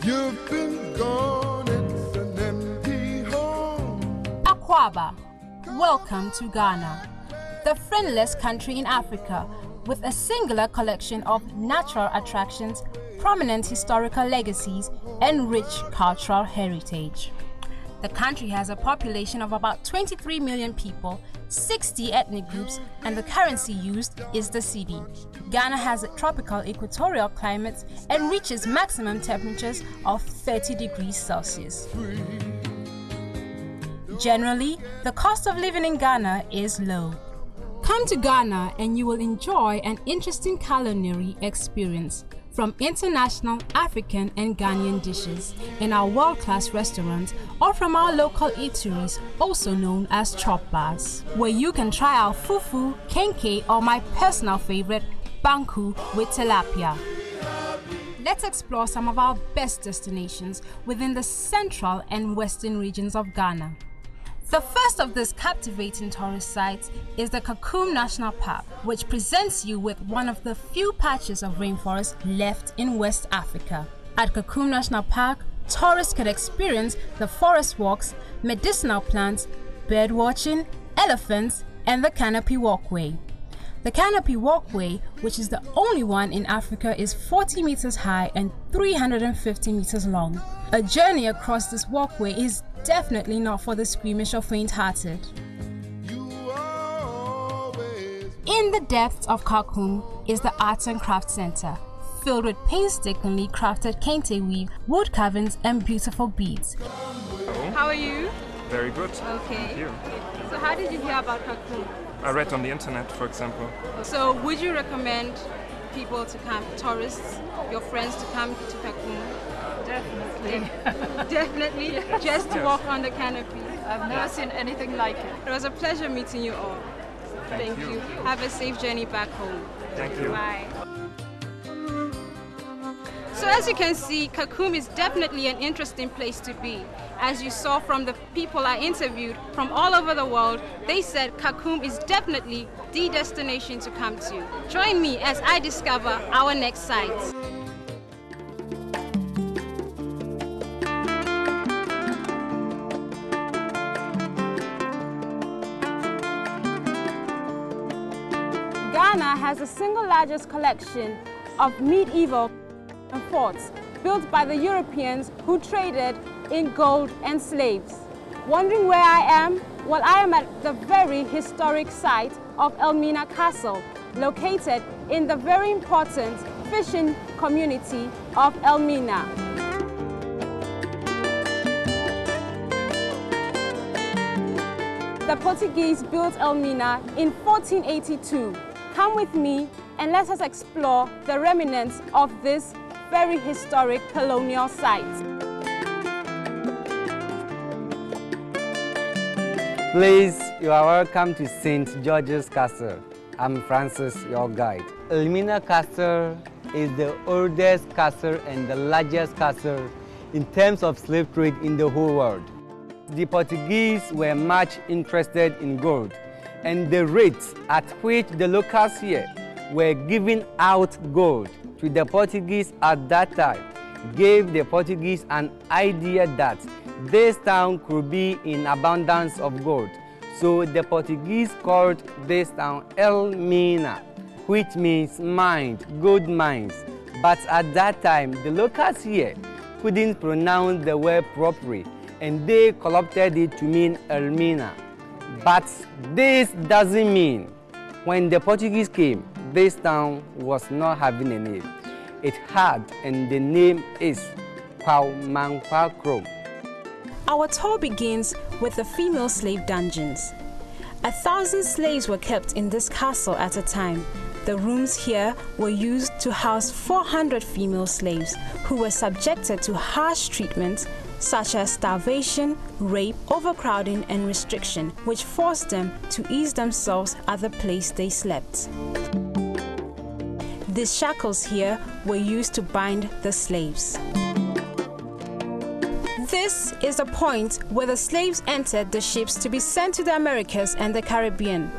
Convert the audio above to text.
You've been gone, it's an empty home. Akwaaba, welcome to Ghana, the friendliest country in Africa, with a singular collection of natural attractions, prominent historical legacies, and rich cultural heritage. The country has a population of about 23 million people, 60 ethnic groups, and the currency used is the cedi. Ghana has a tropical equatorial climate and reaches maximum temperatures of 30 degrees Celsius. Generally, the cost of living in Ghana is low. Come to Ghana and you will enjoy an interesting culinary experience, from international, African and Ghanaian dishes in our world-class restaurants, or from our local eateries, also known as chop bars, where you can try our fufu, kenke, or my personal favorite, banku with tilapia. Let's explore some of our best destinations within the central and western regions of Ghana. The first of these captivating tourist sites is the Kakum National Park, which presents you with one of the few patches of rainforest left in West Africa. At Kakum National Park, tourists can experience the forest walks, medicinal plants, bird watching, elephants, and the Canopy Walkway. The Canopy Walkway, which is the only one in Africa, is 40 meters high and 350 meters long. A journey across this walkway is definitely not for the squeamish or faint-hearted. In the depths of Kakum is the Arts and Crafts Center, filled with painstakingly crafted kente weave, wood carvings, and beautiful beads. How are you? Very good. Okay. Thank you. So how did you hear about Kakum? I read on the internet, for example. So would you recommend people to come, tourists, your friends to come to Kakum? Definitely. Definitely, just to walk on the canopy. I've never seen anything like it. It was a pleasure meeting you all. Thank you. Have a safe journey back home. Thank you. Bye. So as you can see, Kakum is definitely an interesting place to be. As you saw from the people I interviewed from all over the world, they said Kakum is definitely the destination to come to. Join me as I discover our next site. Ghana has the single largest collection of medieval forts built by the Europeans who traded in gold and slaves. Wondering where I am? Well, I am at the very historic site of Elmina Castle, located in the very important fishing community of Elmina. The Portuguese built Elmina in 1482. Come with me and let us explore the remnants of this very historic colonial site. Please, you are welcome to St. George's Castle. I'm Francis, your guide. Elmina Castle is the oldest castle and the largest castle in terms of slave trade in the whole world. The Portuguese were much interested in gold, and the rates at which the locals here were giving out gold to the Portuguese at that time gave the Portuguese an idea that this town could be in abundance of gold. So the Portuguese called this town Elmina, which means mine, gold mines. But at that time, the locals here couldn't pronounce the word properly, and they co-opted it to mean Elmina. But this doesn't mean when the Portuguese came, this town was not having a name. It had, and the name is Kwaumankwakro. Our tour begins with the female slave dungeons. 1,000 slaves were kept in this castle at a time. The rooms here were used to house 400 female slaves who were subjected to harsh treatment such as starvation, rape, overcrowding, and restriction, which forced them to ease themselves at the place they slept. These shackles here were used to bind the slaves. This is the point where the slaves entered the ships to be sent to the Americas and the Caribbean.